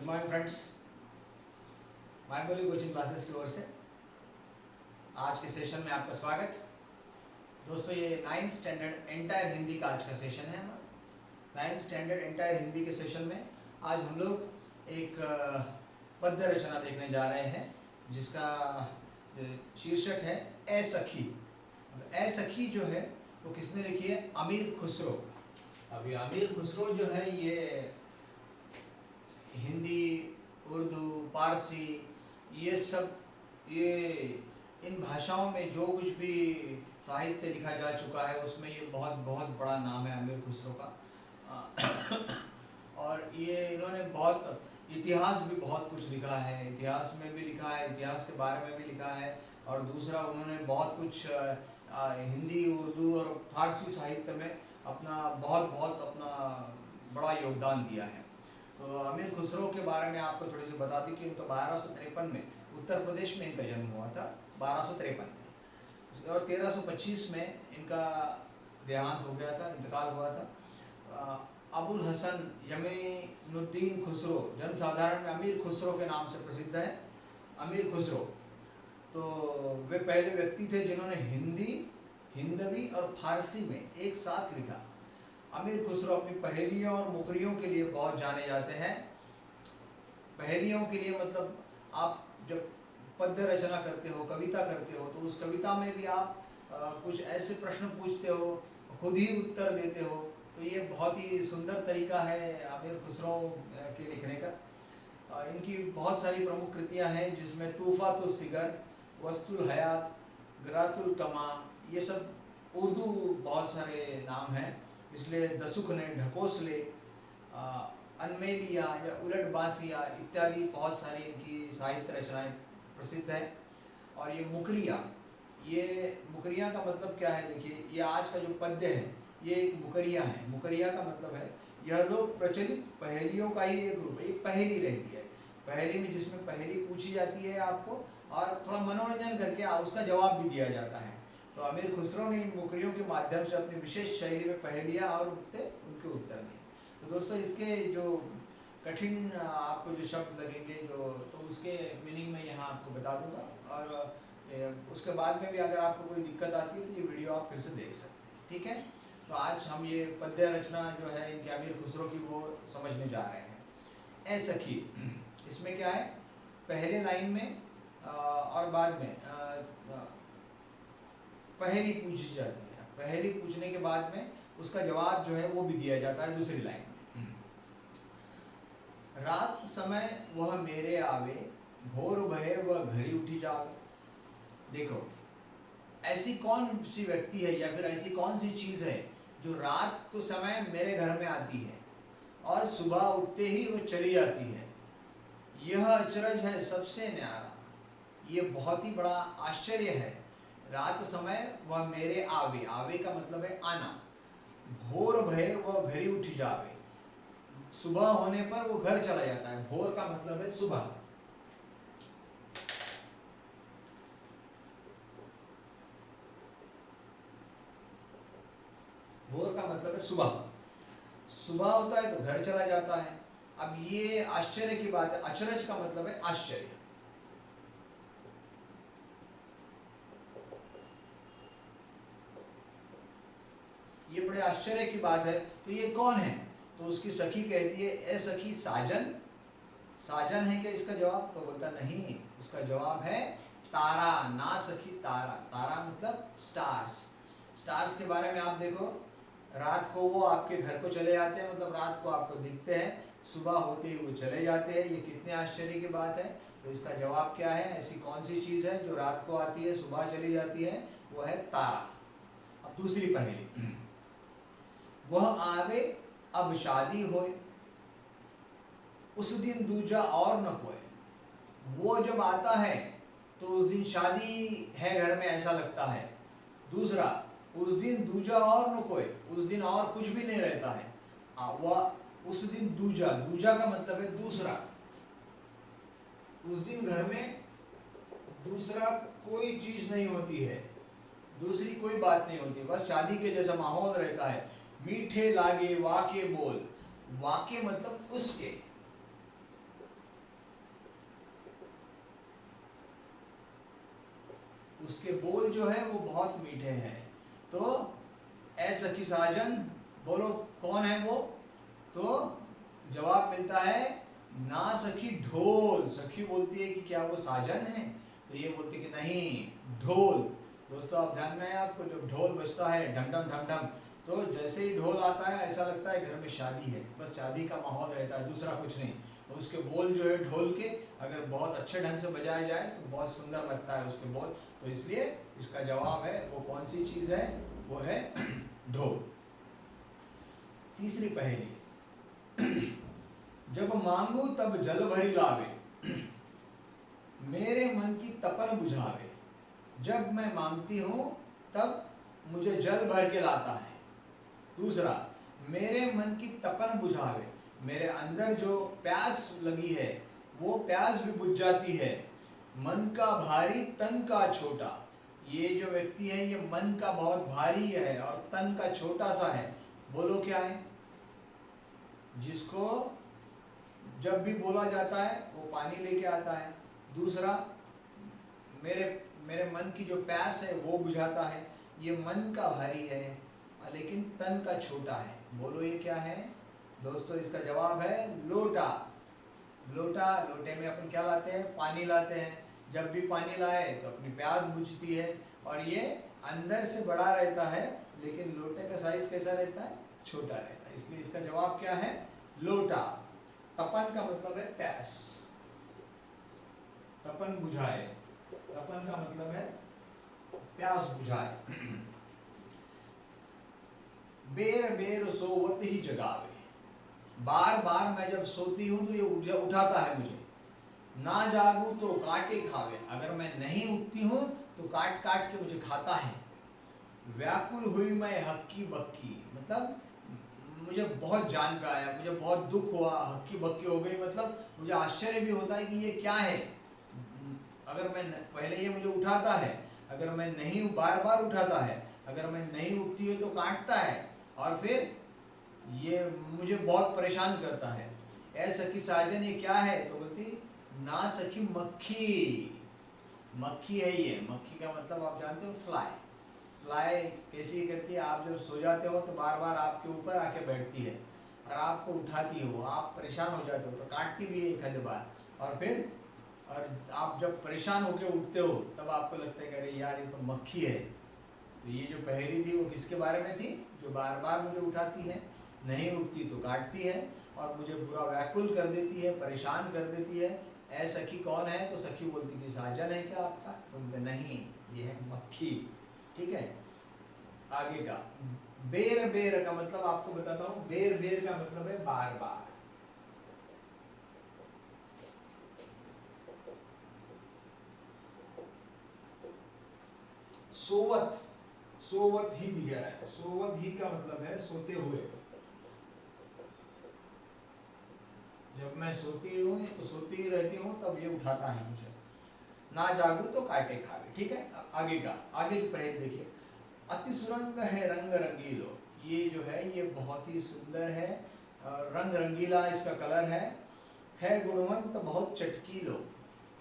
Good morning friends, my बोली coaching classes की ओर से आज के सेशन में आपका स्वागत। दोस्तों, ये 9th स्टैंडर्ड एंटायर हिंदी का आज का सेशन है। हमारा 9th स्टैंडर्ड एंटायर हिंदी के सेशन में आज हम लोग एक पद्य रचना देखने जा रहे हैं जिसका शीर्षक है ए सखी। ए सखी जो है वो किसने लिखी है? अमीर खुसरो। अभी अमीर खुसरो जो है ये हिंदी, उर्दू, पारसी ये इन भाषाओं में जो कुछ भी साहित्य लिखा जा चुका है उसमें ये बहुत बहुत बड़ा नाम है अमीर खुसरो का। और ये इन्होंने बहुत इतिहास भी बहुत कुछ लिखा है, इतिहास में भी लिखा है, इतिहास के बारे में भी लिखा है। और दूसरा उन्होंने बहुत कुछ हिंदी, उर्दू और फारसी साहित्य में अपना बड़ा योगदान दिया है। तो अमीर खुसरो के बारे में आपको थोड़ी सी बता दी कि उनका 1253 में उत्तर प्रदेश में इनका जन्म हुआ था, 1253 में, और 1325 में इनका देहांत हो गया था, इंतकाल हुआ था। अबुल हसन यमीनुद्दीन खुसरो जनसाधारण में अमीर खुसरो के नाम से प्रसिद्ध है। अमीर खुसरो तो वे पहले व्यक्ति थे जिन्होंने हिंदी, हिंदवी और फारसी में एक साथ लिखा। अमीर खुसरो अपनी पहेलियों और मुकरियों के लिए बहुत जाने जाते हैं। पहेलियों के लिए मतलब आप जब पद्य रचना करते हो, कविता करते हो, तो उस कविता में भी आप कुछ ऐसे प्रश्न पूछते हो, खुद ही उत्तर देते हो। तो ये बहुत ही सुंदर तरीका है अमीर खुसरो के लिखने का। इनकी बहुत सारी प्रमुख कृतियां हैं जिसमें तूफ़ातुस सिगर, वस्तुल हयात, गरातुल कमा, ये सब उर्दू बहुत सारे नाम हैं। इसलिए दसुखने, ढकोसले, अनमेलिया या उलटबासिया इत्यादि बहुत सारी इनकी साहित्य रचनाएं प्रसिद्ध है। और ये मुकरिया का मतलब क्या है? देखिए, ये आज का जो पद्य है ये एक मुकरिया है। मुकरिया का मतलब है यह लोग प्रचलित पहेलियों का ही एक रूप है। ये पहेली रहती है, पहेली में जिसमें पहेली पूछी जाती है आपको और थोड़ा मनोरंजन करके उसका जवाब भी दिया जाता है। तो अमीर खुसरो ने इन मुकरियों के माध्यम से अपनी विशेष शैली में पहेलियाँ और उनके उत्तर दिए। तो दोस्तों, इसके जो कठिन आपको जो शब्द लगेंगे तो उसके मीनिंग में यहाँ आपको बता दूंगा। और उसके बाद में भी अगर आपको कोई दिक्कत आती है तो ये वीडियो आप फिर से देख सकते हैं, ठीक है। तो आज हम ये पद्य रचना जो है इनके अमीर खुसरो की वो समझने जा रहे हैं। ए सखी, इसमें क्या है? पहले लाइन में और बाद में पहेली पूछी जाती है। पहेली पूछने के बाद में उसका जवाब जो है वो भी दिया जाता है दूसरी लाइन में। रात समय वह मेरे आवे, भोर भये वह घरी उठी जावे। देखो, ऐसी कौन सी व्यक्ति है या फिर ऐसी कौन सी चीज है जो रात को समय मेरे घर में आती है और सुबह उठते ही वो चली जाती है। यह अचरज है सबसे न्यारा। ये बहुत ही बड़ा आश्चर्य है। रात समय वह मेरे आवे, आवे का मतलब है आना। भोर भये वह घरी उठी जावे, सुबह होने पर वो घर चला जाता है। भोर का मतलब है सुबह। भोर का मतलब है सुबह। सुबह होता है तो घर चला जाता है। अब ये आश्चर्य की बात है। अचरज का मतलब है आश्चर्य। ये बड़े आश्चर्य की बात है। तो ये कौन है? तो उसकी सखी कहती है, ए सखी साजन। साजन है क्या इसका जवाब? तो बोलता नहीं, इसका जवाब है तारा। ना सखी, तारा। तारा मतलब स्टार्स। स्टार्स के बारे में आप देखो, रात को वो आपके घर को चले जाते हैं, मतलब रात को आपको दिखते हैं, सुबह होते ही वो चले जाते हैं। ये कितने आश्चर्य की बात है। तो इसका जवाब क्या है? ऐसी कौन सी चीज है जो रात को आती है, सुबह चली जाती है? वो है तारा। अब दूसरी पहेली, वह आवे अब शादी होए, उस दिन दूजा और न कोई। वो जब आता है तो उस दिन शादी है घर में, ऐसा लगता है। दूसरा, उस दिन दूजा और न कोई, उस दिन और कुछ भी नहीं रहता है। वह उस दिन दूजा, दूजा का मतलब है दूसरा। उस दिन घर में दूसरा कोई चीज नहीं होती है, दूसरी कोई बात नहीं होती, बस शादी के जैसा माहौल रहता है। मीठे लागे वाके बोल। वाके मतलब उसके, उसके बोल जो है वो बहुत मीठे हैं। तो ए सखी साजन, बोलो कौन है वो? तो जवाब मिलता है ना सखी ढोल। सखी बोलती है कि क्या वो साजन है? तो ये बोलती है कि नहीं, ढोल। दोस्तों आप ध्यान में है, आपको जब ढोल बजता है ढम ढम ढम ढम, तो जैसे ही ढोल आता है ऐसा लगता है घर में शादी है, बस शादी का माहौल रहता है, दूसरा कुछ नहीं। और उसके बोल जो है ढोल के अगर बहुत अच्छे ढंग से बजाया जाए तो बहुत सुंदर लगता है उसके बोल। तो इसलिए इसका जवाब है वो कौन सी चीज है? वो है ढोल। तीसरी पहेली, जब मांगू तब जल भरी लावे, मेरे मन की तपन बुझावे। जब मैं मांगती हूं तब मुझे जल भर के लाता है। दूसरा, मेरे मन की तपन बुझावे, मेरे अंदर जो प्यास लगी है वो प्यास भी बुझ जाती है। मन का भारी तन का छोटा, ये जो व्यक्ति है ये मन का बहुत भारी है और तन का छोटा सा है। बोलो क्या है? जिसको जब भी बोला जाता है वो पानी लेके आता है। दूसरा, मेरे मेरे मन की जो प्यास है वो बुझाता है। ये मन का भारी है लेकिन तन का छोटा है। बोलो ये क्या है? दोस्तों इसका जवाब है लोटा। लोटा, लोटे में अपन क्या लाते हैं? पानी लाते हैं। जब भी पानी लाए तो अपनी प्यास बुझती है। और ये अंदर से बड़ा रहता है लेकिन लोटे का साइज कैसा रहता है? छोटा रहता है। इसलिए इसका जवाब क्या है? लोटा। तपन का मतलब है प्यास, तपन बुझाए, तपन का मतलब है प्यास बुझाए। बेर बेर सोवत ही जगावे, बार बार मैं जब सोती हूं तो ये उठाता है मुझे। ना जागू तो काटे खावे, अगर मैं नहीं उठती हूं तो काट काट के मुझे खाता है। व्याकुल हुई मैं हक्की बक्की, मतलब मुझे बहुत जान पे आया, मुझे बहुत दुख हुआ, हक्की बक्की हो गई, मतलब मुझे आश्चर्य भी होता है कि ये क्या है। अगर मैं पहले ये मुझे उठाता है, अगर मैं नहीं, बार बार उठाता है, अगर मैं नहीं उठती है तो काटता है, और फिर ये मुझे बहुत परेशान करता है। ऐ सखी साजन ये क्या है? तो बोलती ना सखी मक्खी। मक्खी है ये। मक्खी का मतलब आप जानते हो? फ्लाई। फ्लाई कैसी करती है? आप जब सो जाते हो तो बार बार आपके ऊपर आके बैठती है और आपको उठाती है, वो आप परेशान हो जाते हो तो काटती भी है एक आधे बार। और फिर और आप जब परेशान होकर उठते हो तब आपको लगता है कि अरे यार ये तो मक्खी है। तो ये जो पहेली थी वो किसके बारे में थी? जो बार बार मुझे उठाती है, नहीं उठती तो काटती है और मुझे पूरा व्याकुल कर देती है, परेशान कर देती है। ऐ सखी कौन है? तो सखी बोलती कि साजन है क्या आपका? तो बोलते नहीं, ये है मक्खी। ठीक है, आगे का बेर बेर का मतलब आपको बताता हूं। बेर बेर का मतलब है बार बार। सोवत, सोवत ही दिया है। सोवत ही का मतलब है सोते हुए। जब मैं सोती हूँ तो सोती ही रहती हूँ तब ये उठाता है मुझे। ना जागू तो काटे खावे। ठीक है, आगे का, आगे की पहेली देखिए। अति सुरंग है रंग रंगीलो, ये जो है ये बहुत ही सुंदर है, रंग रंगीला इसका कलर है गुणवंत बहुत चटकीलो,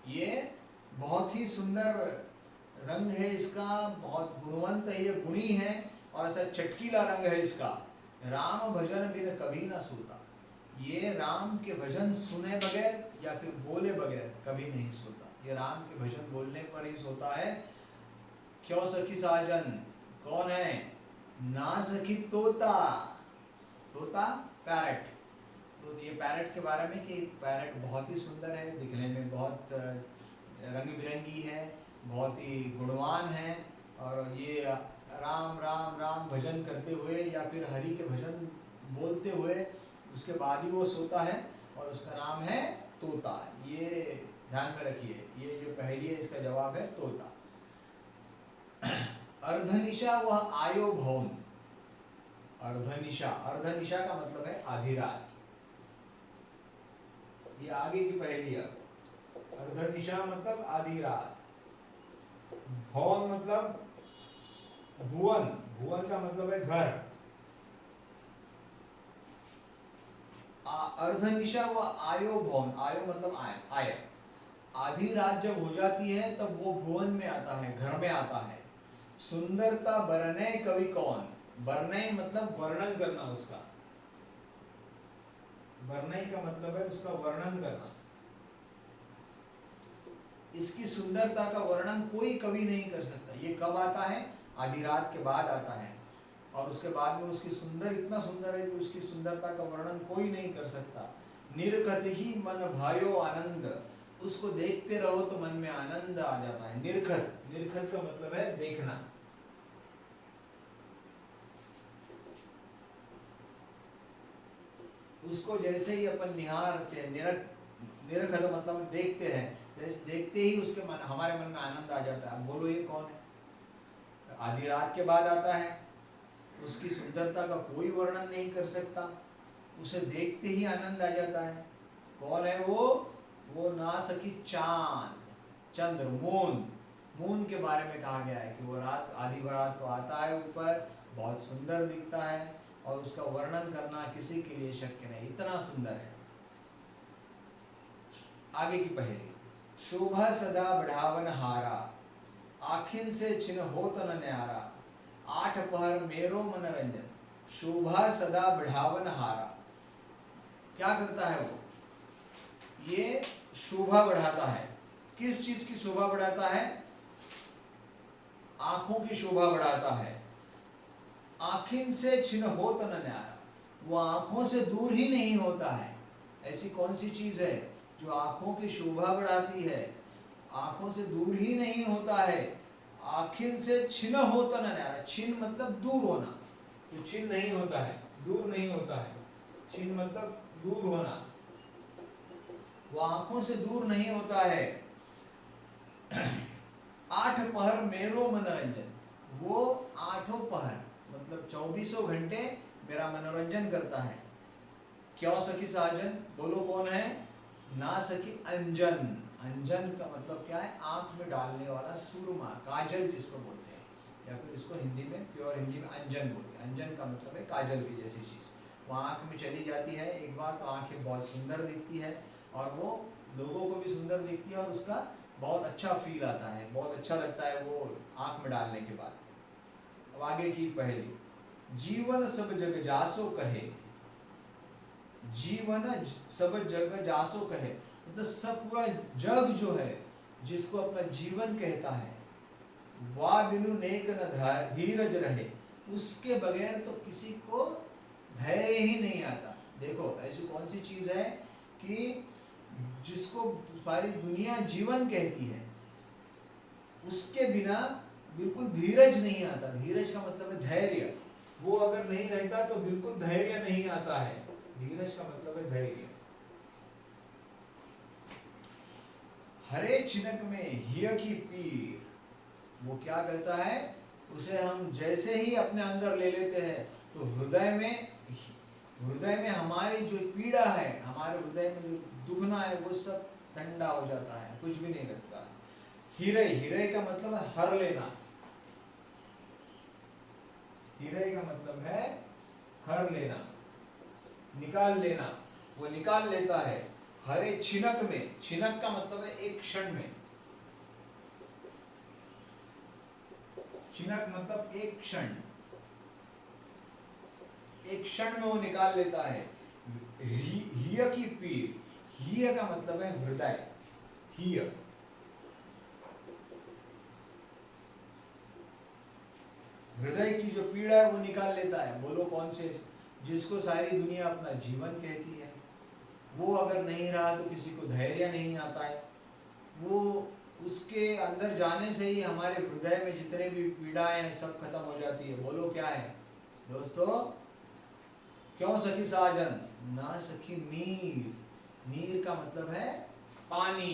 ये बहुत ही सुंदर रंग है इसका, बहुत गुणवंत है, ये गुणी है और ऐसा चटकीला रंग है इसका। राम भजन बिन कभी ना सूता, ये राम के भजन सुने बगैर या फिर बोले बगैर कभी नहीं सोता। ये राम के भजन बोलने पर ही सोता है। क्यों सखी साजन? कौन है? ना सखी तोता। तोता पैरट। तो ये पैरट के बारे में कि पैरट बहुत ही सुंदर है, दिखने में बहुत रंग बिरंगी है, बहुत ही गुणवान है, और ये राम राम राम भजन करते हुए या फिर हरि के भजन बोलते हुए उसके बाद ही वो सोता है, और उसका नाम है तोता। ये ध्यान में रखिए, ये जो पहेली है इसका जवाब है तोता। अर्धनिशा वह आयो भौम। अर्धनिशा, अर्धनिशा का मतलब है आधी रात। ये आगे की पहेली है। अर्धनिशा मतलब आधी रात। भौम मतलब भुवन, भुवन का मतलब है घर। अर्धनिशा व आयो भौम, आयो मतलब आय, आय। आधी रात जब हो जाती है तब वो भुवन में आता है, घर में आता है। सुंदरता वर्णय कवि कौन, वर्णय मतलब वर्णन करना, उसका वर्णय का मतलब है उसका वर्णन करना। इसकी सुंदरता का वर्णन कोई कवि नहीं कर सकता। ये कब आता है, आधी रात के बाद आता है, और उसके बाद में उसकी सुंदर, इतना सुंदर है कि उसकी सुंदरता का वर्णन कोई नहीं कर सकता। निरखत ही मन भायो आनंद, उसको देखते रहो तो मन में आनंद आ जाता है। निरखत, निरखत का मतलब है देखना। उसको जैसे ही अपन निहारते हैं, निरखत मतलब देखते हैं, जैसे देखते ही उसके मन, हमारे मन में आनंद आ जाता है। बोलो ये कौन है, आधी रात के बाद आता है, उसकी सुंदरता का कोई वर्णन नहीं कर सकता, उसे देखते ही आनंद आ जाता है। कौन है वो ना सकी चांद, चंद्र, मून। मून के बारे में कहा गया है कि वो रात, आधी रात को आता है ऊपर, बहुत सुंदर दिखता है, और उसका वर्णन करना किसी के लिए शक्य नहीं, इतना सुंदर है। आगे की पहेली, शोभा सदा बढ़ावन हारा, आखिन से छिन होत न न्यारा, आठ पहर मेरो मनोरंजन। शोभा सदा बढ़ावन हारा, क्या करता है वो, ये शोभा बढ़ाता है। किस चीज की शोभा बढ़ाता है, आंखों की शोभा बढ़ाता है। आखिन से छिन होत न न्यारा, वो आंखों से दूर ही नहीं होता है। ऐसी कौन सी चीज है जो आंखों की शोभा बढ़ाती है, आंखों से दूर ही नहीं होता है। आखिन से छिन होता न न्यारा, छिन मतलब दूर होना, तो छिन नहीं होता है, दूर नहीं होता है। छिन मतलब दूर होना, वो आंखों से दूर नहीं होता है। आठ पहर मेरो मनोरंजन, वो आठों पहर मतलब 24 घंटे मेरा मनोरंजन करता है। क्यों सखी साजन, बोलो कौन है, ना सखी अंजन। अंजन का मतलब क्या है, आंख में डालने वाला सुरमा, काजल जिसको बोलते हैं, या फिर इसको हिंदी में, प्योर हिंदी में अंजन बोलते हैं। अंजन का मतलब है काजल की जैसी चीज, वो आंख में चली जाती है एक बार तो आंखें बहुत सुंदर दिखती है, और वो लोगों को भी सुंदर दिखती है, और उसका बहुत अच्छा फील आता है, बहुत अच्छा लगता है वो आंख में डालने के बाद। अब आगे की पहेली, जीवन सब जग जासो कहे, जीवन सब जग जासो कहे, मतलब सब पूरा जग जो है जिसको अपना जीवन कहता है, वा बिनु नेक न धीरज रहे, उसके बगैर तो किसी को धैर्य ही नहीं आता। देखो ऐसी कौन सी चीज है कि जिसको सारी दुनिया जीवन कहती है, उसके बिना बिल्कुल धीरज नहीं आता। धीरज का मतलब है धैर्य, वो अगर नहीं रहता तो बिल्कुल धैर्य नहीं आता है। धीरज का मतलब है धैर्य। हरे छिनक में हिय की पीर, वो क्या करता है, उसे हम जैसे ही अपने अंदर ले लेते हैं तो हृदय में हमारी जो पीड़ा है, हमारे हृदय में जो दुखना है, वो सब ठंडा हो जाता है, कुछ भी नहीं लगता। हिरे, हिरे का मतलब है हर लेना, हिरे का मतलब है हर लेना, निकाल लेना, वो निकाल लेता है। हरे छिनक में, छिनक का मतलब है एक क्षण में, छिनक मतलब एक क्षण, एक क्षण में वो निकाल लेता है। हिय की पीर, हिय का मतलब है हृदय, हिय, हृदय की जो पीड़ा है वो निकाल लेता है। बोलो कौन से, जिसको सारी दुनिया अपना जीवन कहती है, वो अगर नहीं रहा तो किसी को धैर्य नहीं आता है। वो उसके अंदर जाने से ही हमारे हृदय में जितने भी पीड़ाएं हैं सब खत्म हो जाती है। बोलो क्या है दोस्तों, क्यों सखी साजन, ना सखी नीर, नीर का मतलब है पानी,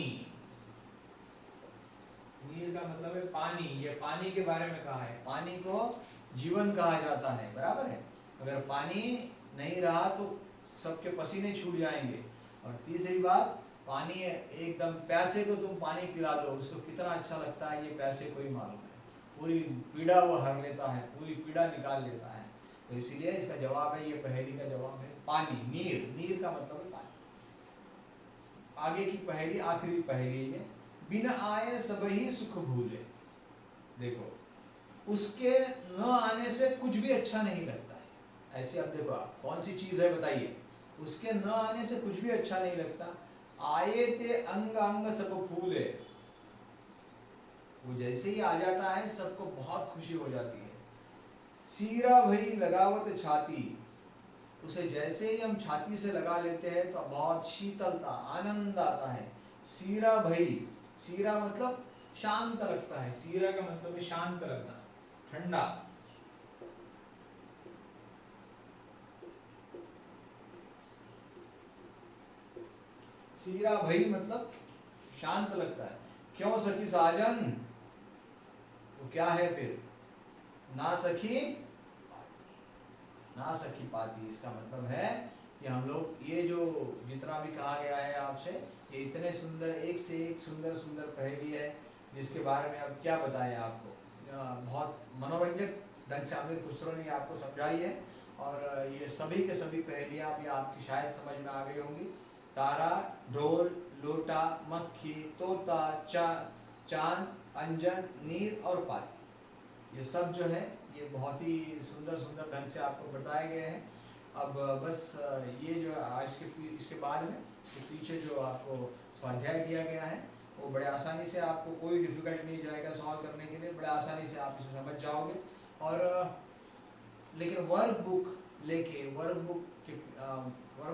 नीर का मतलब है पानी। ये पानी के बारे में कहा है, पानी को जीवन कहा जाता है, बराबर है। अगर पानी नहीं रहा तो सबके पसीने छूट जाएंगे। और तीसरी बात, पानी एकदम प्यासे को तुम पानी पिला दो, उसको कितना अच्छा लगता है ये प्यासे को ही मालूम है। पूरी पीड़ा वो हर लेता है, पूरी पीड़ा निकाल लेता है। तो इसीलिए इसका जवाब है, ये पहेली का जवाब है पानी, नीर। नीर का मतलब है पानी। आगे की पहेली, आखिरी पहेली है, बिन आए सबही सुख भूले। देखो, उसके न आने से कुछ भी अच्छा नहीं लगता है। ऐसे अब देखो, आप कौन सी चीज है बताइए, उसके न आने से कुछ भी अच्छा नहीं लगता। आए ते अंग अंग सब फूले, वो जैसे ही आ जाता है सबको बहुत खुशी हो जाती है। सीरा भई लगावत छाती, उसे जैसे ही हम छाती से लगा लेते हैं तो बहुत शीतलता, आनंद आता है। सीरा भई, सीरा मतलब शांत लगता है, सीरा का मतलब है शांत लगना, ठंडा। सीरा भई मतलब शांत लगता है। क्यों सखी साजन, तो क्या है फिर, ना सखी ना सखी पाती, इसका मतलब है कि हम लोग ये जो जितना भी कहा गया है आपसे, ये इतने सुंदर, एक से एक सुंदर सुंदर पहेली है, जिसके बारे में अब क्या बताएं आपको। बहुत मनोरंजक ढंग से अमीर खुसरो ने आपको समझाई है, और ये सभी के सभी पहेलियाँ भी आपकी शायद समझ में आ गई होंगी। तारा, ढोल, लोटा, मक्खी, तोता, चांद, अंजन, नीर और पाती, ये सब जो है ये बहुत ही सुंदर सुंदर ढंग से आपको बताए गए हैं। अब बस ये जो आज के इसके बाद में इसके पीछे जो आपको स्वाध्याय दिया गया है, वो बड़े आसानी से, आपको कोई डिफिकल्ट नहीं जाएगा सॉल्व करने के लिए, बड़े आसानी से आप इसे समझ जाओगे। और लेकिन वर्क बुक लेके, वर्क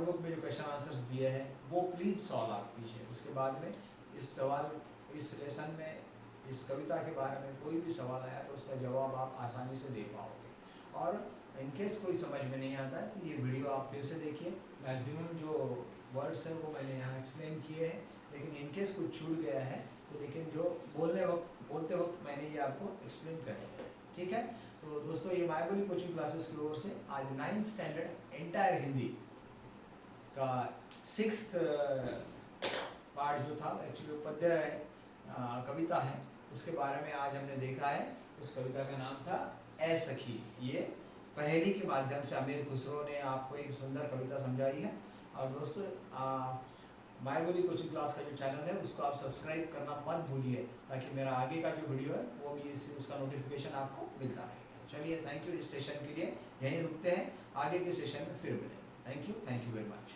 बुक में जो क्वेश्चन आंसर्स दिए हैं वो प्लीज़ सॉल्व आप कीजिए। उसके बाद में इस सवाल, इस लेसन में, इस कविता के बारे में कोई भी सवाल आया तो उसका जवाब आप आसानी से दे पाओगे। और इनकेस कोई समझ में नहीं आता है तो ये वीडियो आप फिर से देखिए, मैक्सिमम जो वर्ड्स है वो मैंने यहाँ एक्सप्लेन किए हैं, लेकिन इनकेस कुछ छूट गया है तो लेकिन जो बोलते वक्त मैंने ये आपको एक्सप्लेन कर दिया, ठीक है। तो दोस्तों, ये माय बोली कोचिंग क्लासेस की ओर से आज 9th स्टैंडर्ड एंटायर हिंदी का 6th पार्ट जो था, एक्चुअली पद्य है, कविता है, उसके बारे में आज हमने देखा है। उस कविता का नाम था ए सखी। ये पहेली के माध्यम से अमीर खुसरो ने आपको एक सुंदर कविता समझाई है। और दोस्तों, माय बोली कोचिंग क्लास का जो चैनल है उसको आप सब्सक्राइब करना मत भूलिए, ताकि मेरा आगे का जो वीडियो है वो भी उसका नोटिफिकेशन आपको मिलता रहेगा। चलिए, थैंक यू। इस सेशन के लिए यहीं रुकते हैं, आगे के सेशन में फिर मिलेंगे। Thank you very much.